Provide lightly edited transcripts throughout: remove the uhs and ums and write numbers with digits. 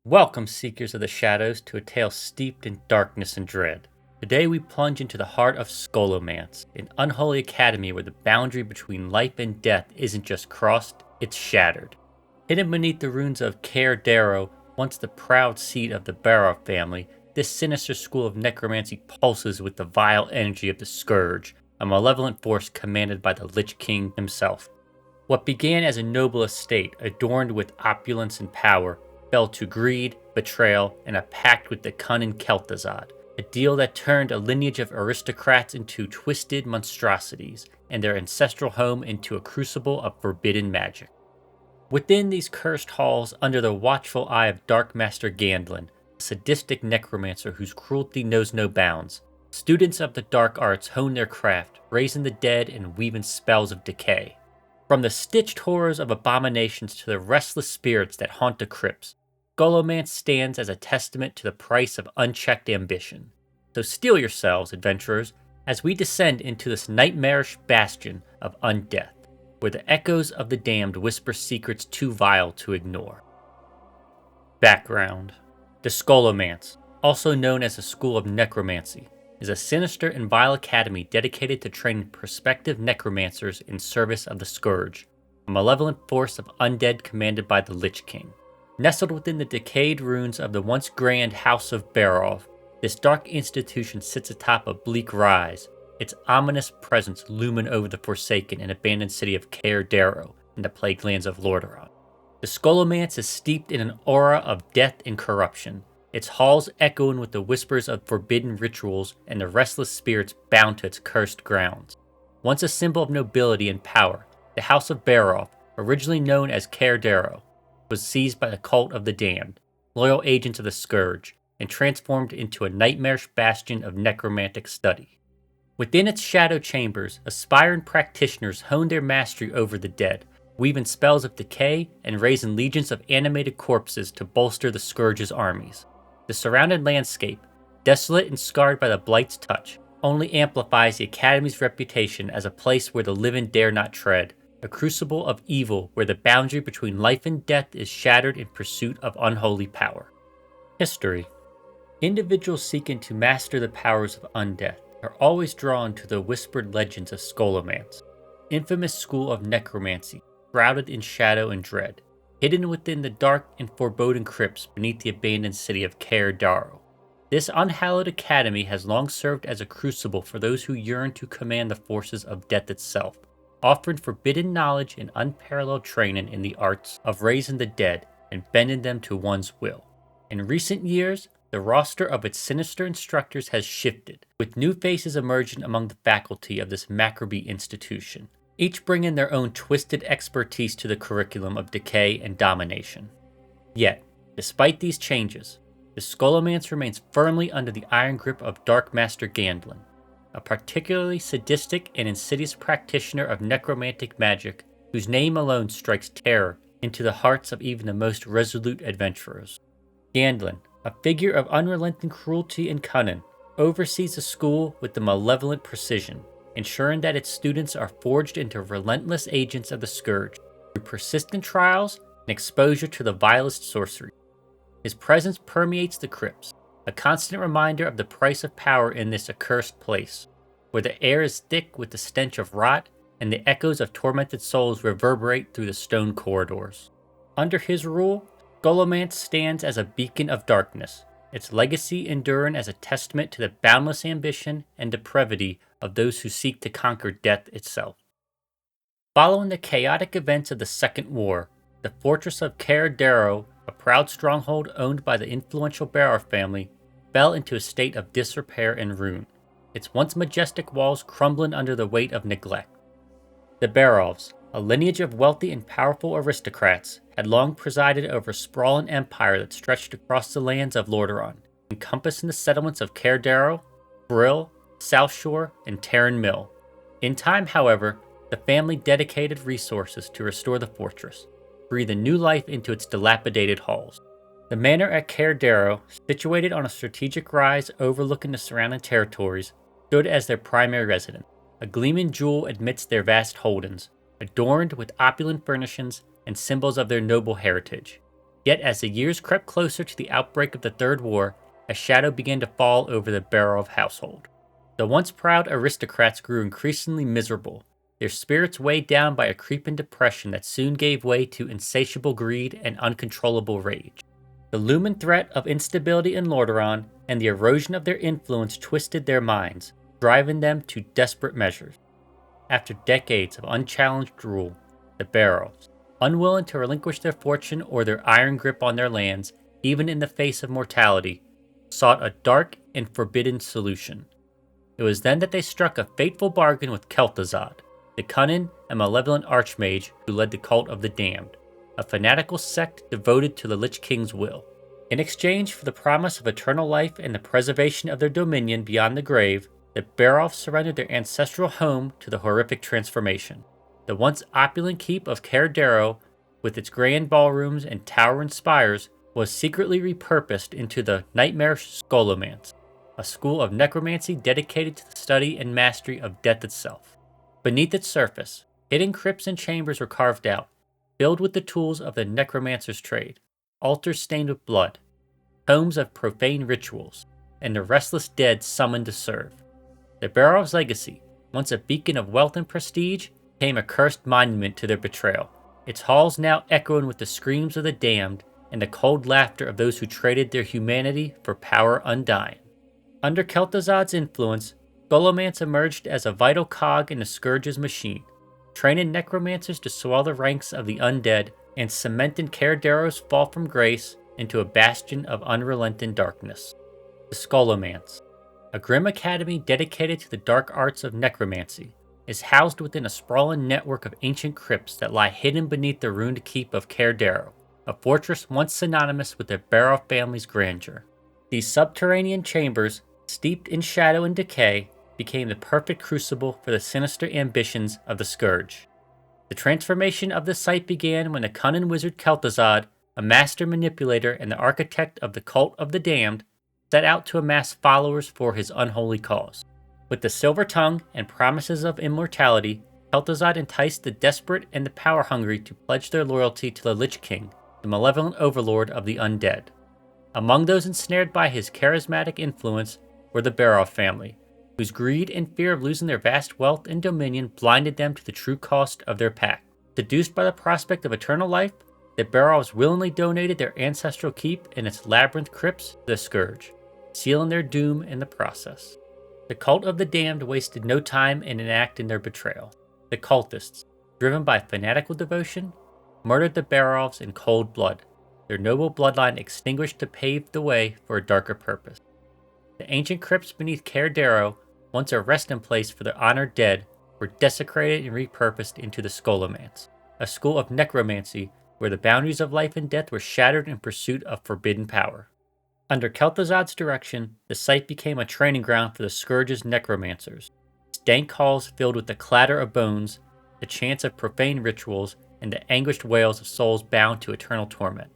Welcome, Seekers of the Shadows, to a tale steeped in darkness and dread. Today we plunge into the heart of Scholomance, an unholy academy where the boundary between life and death isn't just crossed, it's shattered. Hidden beneath the ruins of Caer, once the proud seat of the Barov family, this sinister school of necromancy pulses with the vile energy of the Scourge, a malevolent force commanded by the Lich King himself. What began as a noble estate adorned with opulence and power fell to greed, betrayal, and a pact with the cunning Kel'Thuzad, a deal that turned a lineage of aristocrats into twisted monstrosities, and their ancestral home into a crucible of forbidden magic. Within these cursed halls, under the watchful eye of Dark Master Gandlin, a sadistic necromancer whose cruelty knows no bounds, students of the dark arts hone their craft, raising the dead and weaving spells of decay. From the stitched horrors of abominations to the restless spirits that haunt the crypts, Scholomance stands as a testament to the price of unchecked ambition. So steel yourselves, adventurers, as we descend into this nightmarish bastion of undeath, where the echoes of the damned whisper secrets too vile to ignore. Background: The Scholomance, also known as the School of Necromancy, is a sinister and vile academy dedicated to training prospective necromancers in service of the Scourge, a malevolent force of undead commanded by the Lich King. Nestled within the decayed ruins of the once grand House of Barov, this dark institution sits atop a bleak rise, its ominous presence looming over the forsaken and abandoned city of Caer in the Plaguelands of Lordaeron. The Scholomance is steeped in an aura of death and corruption, its halls echoing with the whispers of forbidden rituals and the restless spirits bound to its cursed grounds. Once a symbol of nobility and power, the House of Barov, originally known as Caer, was seized by the cult of the damned, loyal agents of the Scourge, and transformed into a nightmarish bastion of necromantic study. Within its shadow chambers, aspiring practitioners honed their mastery over the dead, weaving spells of decay and raising legions of animated corpses to bolster the Scourge's armies. The surrounded landscape, desolate and scarred by the Blight's touch, only amplifies the Academy's reputation as a place where the living dare not tread, a crucible of evil where the boundary between life and death is shattered in pursuit of unholy power. History: Individuals seeking to master the powers of undeath are always drawn to the whispered legends of Scholomance, infamous school of necromancy, shrouded in shadow and dread, hidden within the dark and foreboding crypts beneath the abandoned city of Caer. This unhallowed academy has long served as a crucible for those who yearn to command the forces of death itself, offering forbidden knowledge and unparalleled training in the arts of raising the dead and bending them to one's will. In recent years, the roster of its sinister instructors has shifted, with new faces emerging among the faculty of this Maccabi institution, each bringing their own twisted expertise to the curriculum of decay and domination. Yet, despite these changes, the Scholomance remains firmly under the iron grip of Dark Master Gandlin, a particularly sadistic and insidious practitioner of necromantic magic whose name alone strikes terror into the hearts of even the most resolute adventurers. Gandlin, a figure of unrelenting cruelty and cunning, oversees the school with the malevolent precision, ensuring that its students are forged into relentless agents of the Scourge through persistent trials and exposure to the vilest sorcery. His presence permeates the crypts, a constant reminder of the price of power in this accursed place, where the air is thick with the stench of rot and the echoes of tormented souls reverberate through the stone corridors. Under his rule, Scholomance stands as a beacon of darkness, its legacy enduring as a testament to the boundless ambition and depravity of those who seek to conquer death itself. Following the chaotic events of the Second War, the fortress of Caer, a proud stronghold owned by the influential Barov family, fell into a state of disrepair and ruin, its once majestic walls crumbling under the weight of neglect. The Barovs, a lineage of wealthy and powerful aristocrats, had long presided over a sprawling empire that stretched across the lands of Lordaeron, encompassing the settlements of Caer, Brill, South Shore, and Terran Mill. In time, however, the family dedicated resources to restore the fortress, breathing new life into its dilapidated halls. The manor at Caer, situated on a strategic rise overlooking the surrounding territories, stood as their primary residence, a gleaming jewel amidst their vast holdings, adorned with opulent furnishings and symbols of their noble heritage. Yet as the years crept closer to the outbreak of the Third War, a shadow began to fall over the Barov household. The once proud aristocrats grew increasingly miserable, their spirits weighed down by a creeping depression that soon gave way to insatiable greed and uncontrollable rage. The looming threat of instability in Lordaeron and the erosion of their influence twisted their minds, driving them to desperate measures. After decades of unchallenged rule, the Barovs, unwilling to relinquish their fortune or their iron grip on their lands, even in the face of mortality, sought a dark and forbidden solution. It was then that they struck a fateful bargain with Kel'Thuzad, the cunning and malevolent archmage who led the cult of the Damned, a fanatical sect devoted to the Lich King's will. In exchange for the promise of eternal life and the preservation of their dominion beyond the grave, the Barovs surrendered their ancestral home to the horrific transformation. The once opulent keep of Caerdaro, with its grand ballrooms and towering spires, was secretly repurposed into the nightmarish Scholomance, a school of necromancy dedicated to the study and mastery of death itself. Beneath its surface, hidden crypts and chambers were carved out, filled with the tools of the necromancer's trade, altars stained with blood, tomes of profane rituals, and the restless dead summoned to serve. The Barov's legacy, once a beacon of wealth and prestige, became a cursed monument to their betrayal, its halls now echoing with the screams of the damned and the cold laughter of those who traded their humanity for power undying. Under Kel'Thuzad's influence, Scholomance emerged as a vital cog in the Scourge's machine, training necromancers to swell the ranks of the undead and cementing Caerdaro's fall from grace into a bastion of unrelenting darkness. The Scholomance, a grim academy dedicated to the dark arts of necromancy, is housed within a sprawling network of ancient crypts that lie hidden beneath the ruined keep of Caerdaro, a fortress once synonymous with the Barov family's grandeur. These subterranean chambers, steeped in shadow and decay, became the perfect crucible for the sinister ambitions of the Scourge. The transformation of the site began when the cunning wizard Kel'Thuzad, a master manipulator and the architect of the cult of the damned, set out to amass followers for his unholy cause. With the silver tongue and promises of immortality, Kel'Thuzad enticed the desperate and the power-hungry to pledge their loyalty to the Lich King, the malevolent overlord of the undead. Among those ensnared by his charismatic influence were the Barov family, whose greed and fear of losing their vast wealth and dominion blinded them to the true cost of their pact. Seduced by the prospect of eternal life, the Barovs willingly donated their ancestral keep and its labyrinth crypts to the Scourge, sealing their doom in the process. The cult of the damned wasted no time in enacting their betrayal. The cultists, driven by fanatical devotion, murdered the Barovs in cold blood, their noble bloodline extinguished to pave the way for a darker purpose. The ancient crypts beneath Caerdaro, once a resting place for the honored dead, were desecrated and repurposed into the Scholomance, a school of necromancy where the boundaries of life and death were shattered in pursuit of forbidden power. Under Kel'Thuzad's direction, the site became a training ground for the Scourge's necromancers. Its dank halls filled with the clatter of bones, the chants of profane rituals, and the anguished wails of souls bound to eternal torment.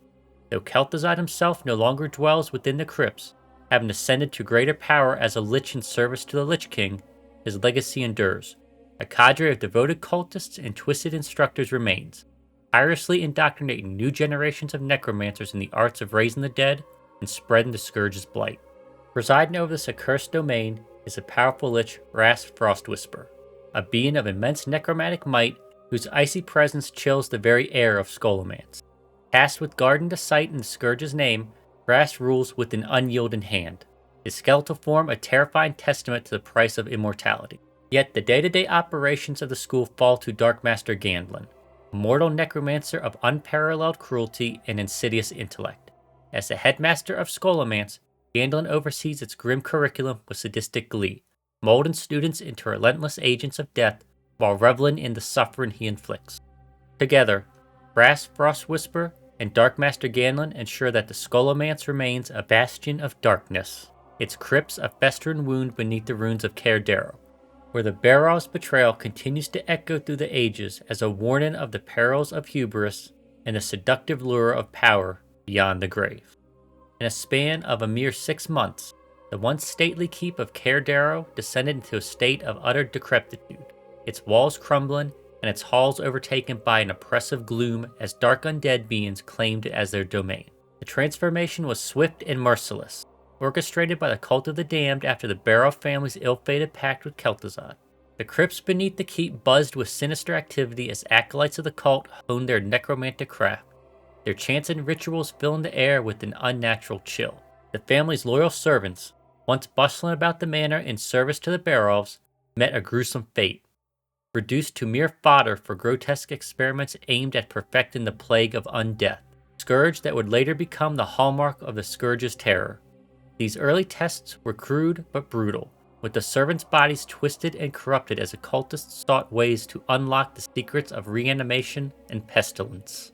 Though Kel'Thuzad himself no longer dwells within the crypts, having ascended to greater power as a lich in service to the Lich King, his legacy endures. A cadre of devoted cultists and twisted instructors remains, tirelessly indoctrinating new generations of necromancers in the arts of raising the dead and spreading the Scourge's blight. Presiding over this accursed domain is the powerful lich Ras Frostwhisper, a being of immense necromantic might whose icy presence chills the very air of Scholomance. Cast with Garden to Sight in the Scourge's name, Ras rules with an unyielding hand, his skeletal form a terrifying testament to the price of immortality. Yet the day-to-day operations of the school fall to Dark Master Gandlin, a mortal necromancer of unparalleled cruelty and insidious intellect. As the headmaster of Scholomance, Gandlin oversees its grim curriculum with sadistic glee, molding students into relentless agents of death while reveling in the suffering he inflicts. Together, Ras Frostwhisper and Dark Master Gandlin ensure that the Scholomance remains a bastion of darkness, its crypts a festering wound beneath the ruins of Caerdaro, where the Barov's betrayal continues to echo through the ages as a warning of the perils of hubris and the seductive lure of power beyond the grave. In a span of a mere 6 months, the once stately keep of Caerdaro descended into a state of utter decrepitude, its walls crumbling and its halls overtaken by an oppressive gloom as dark undead beings claimed it as their domain. The transformation was swift and merciless, orchestrated by the cult of the damned after the Barov family's ill-fated pact with Kel'Thuzad. The crypts beneath the keep buzzed with sinister activity as acolytes of the cult honed their necromantic craft, their chants and rituals filling the air with an unnatural chill. The family's loyal servants, once bustling about the manor in service to the Barovs, met a gruesome fate, reduced to mere fodder for grotesque experiments aimed at perfecting the plague of undeath, scourge that would later become the hallmark of the Scourge's terror. These early tests were crude but brutal, with the servants' bodies twisted and corrupted as occultists sought ways to unlock the secrets of reanimation and pestilence.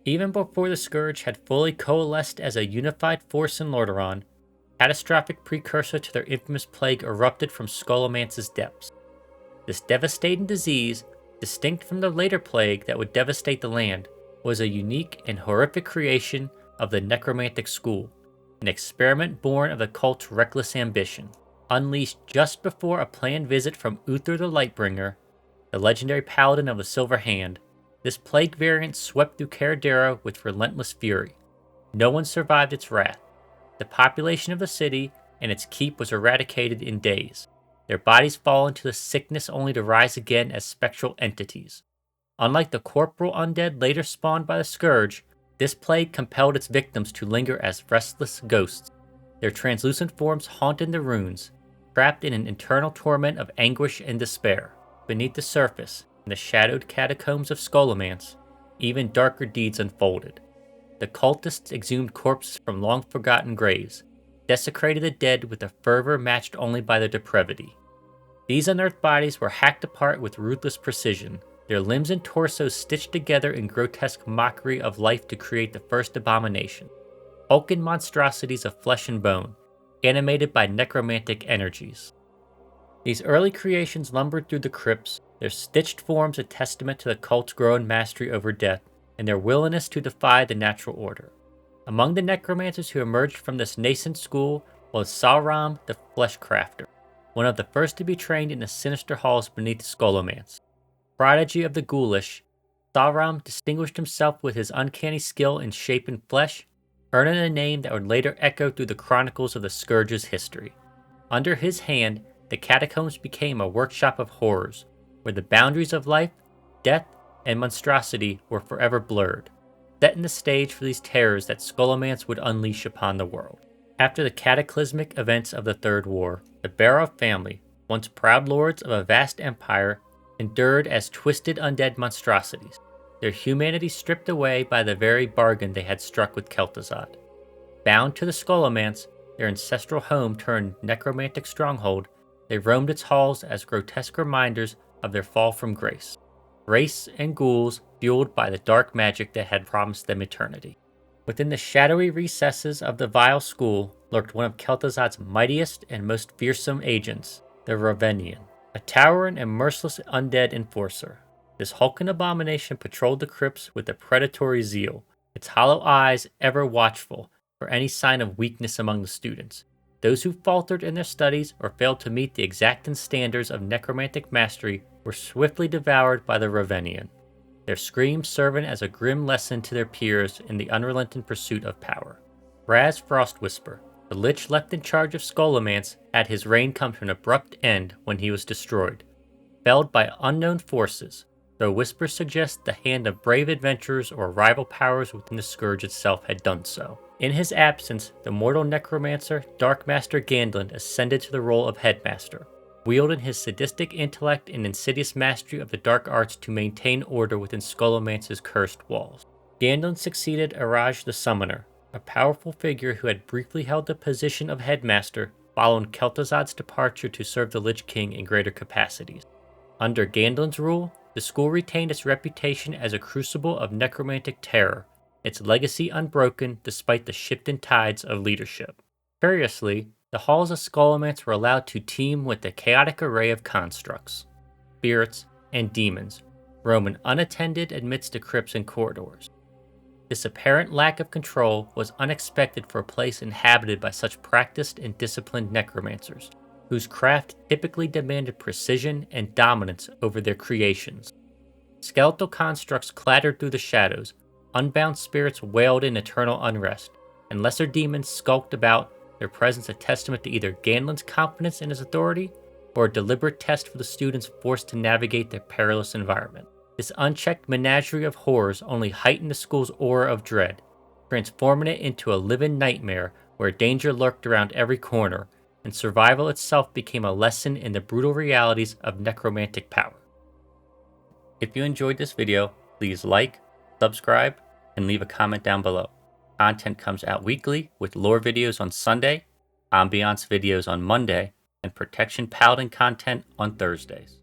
Even before the Scourge had fully coalesced as a unified force in Lordaeron, catastrophic precursor to their infamous plague erupted from Scholomance's depths. This devastating disease, distinct from the later plague that would devastate the land, was a unique and horrific creation of the necromantic school, an experiment born of the cult's reckless ambition. Unleashed just before a planned visit from Uther the Lightbringer, the legendary paladin of the Silver Hand, this plague variant swept through Caradera with relentless fury. No one survived its wrath. The population of the city and its keep was eradicated in days, their bodies fall into the sickness only to rise again as spectral entities. Unlike the corporal undead later spawned by the Scourge, this plague compelled its victims to linger as restless ghosts, their translucent forms haunting the ruins, trapped in an eternal torment of anguish and despair. Beneath the surface, in the shadowed catacombs of Scholomance, even darker deeds unfolded. The cultists exhumed corpses from long-forgotten graves, desecrated the dead with a fervor matched only by their depravity. These unearthed bodies were hacked apart with ruthless precision, their limbs and torsos stitched together in grotesque mockery of life to create the first abomination. Hulking monstrosities of flesh and bone, animated by necromantic energies. These early creations lumbered through the crypts, their stitched forms a testament to the cult's growing mastery over death and their willingness to defy the natural order. Among the necromancers who emerged from this nascent school was Sauram the Fleshcrafter, one of the first to be trained in the sinister halls beneath Scholomance. Prodigy of the ghoulish, Sauram distinguished himself with his uncanny skill in shaping flesh, earning a name that would later echo through the chronicles of the Scourge's history. Under his hand, the catacombs became a workshop of horrors, where the boundaries of life, death, and monstrosity were forever blurred, setting the stage for these terrors that Scholomance would unleash upon the world. After the cataclysmic events of the Third War, the Barov family, once proud lords of a vast empire, endured as twisted undead monstrosities, their humanity stripped away by the very bargain they had struck with Kel'Thuzad. Bound to the Scholomance, their ancestral home turned necromantic stronghold, they roamed its halls as grotesque reminders of their fall from grace. Wraiths and ghouls fueled by the dark magic that had promised them eternity. Within the shadowy recesses of the vile school lurked one of Kel'Thuzad's mightiest and most fearsome agents, the Ravenian, a towering and merciless undead enforcer. This hulking abomination patrolled the crypts with a predatory zeal, its hollow eyes ever watchful for any sign of weakness among the students. Those who faltered in their studies or failed to meet the exacting standards of necromantic mastery were swiftly devoured by the Ravenian, their screams serving as a grim lesson to their peers in the unrelenting pursuit of power. Raz Frostwhisper, the lich left in charge of Scholomance, had his reign come to an abrupt end when he was destroyed, felled by unknown forces, though whispers suggest the hand of brave adventurers or rival powers within the Scourge itself had done so. In his absence, the mortal necromancer Darkmaster Gandalin ascended to the role of headmaster, wielding his sadistic intellect and insidious mastery of the dark arts to maintain order within Scolomance's cursed walls. Gandalin succeeded Araj the Summoner, a powerful figure who had briefly held the position of headmaster following Kel'Thuzad's departure to serve the Lich King in greater capacities. Under Gandalin's rule, the school retained its reputation as a crucible of necromantic terror, its legacy unbroken despite the shifting tides of leadership. Curiously, the halls of Scholomance were allowed to teem with a chaotic array of constructs, spirits, and demons, roaming unattended amidst the crypts and corridors. This apparent lack of control was unexpected for a place inhabited by such practiced and disciplined necromancers, whose craft typically demanded precision and dominance over their creations. Skeletal constructs clattered through the shadows, unbound spirits wailed in eternal unrest, and lesser demons skulked about, their presence a testament to either Ganlin's confidence in his authority or a deliberate test for the students forced to navigate their perilous environment. This unchecked menagerie of horrors only heightened the school's aura of dread, transforming it into a living nightmare where danger lurked around every corner, and survival itself became a lesson in the brutal realities of necromantic power. If you enjoyed this video, please like, subscribe, and leave a comment down below. Content comes out weekly with lore videos on Sunday, ambiance videos on Monday, and protection paladin content on Thursdays.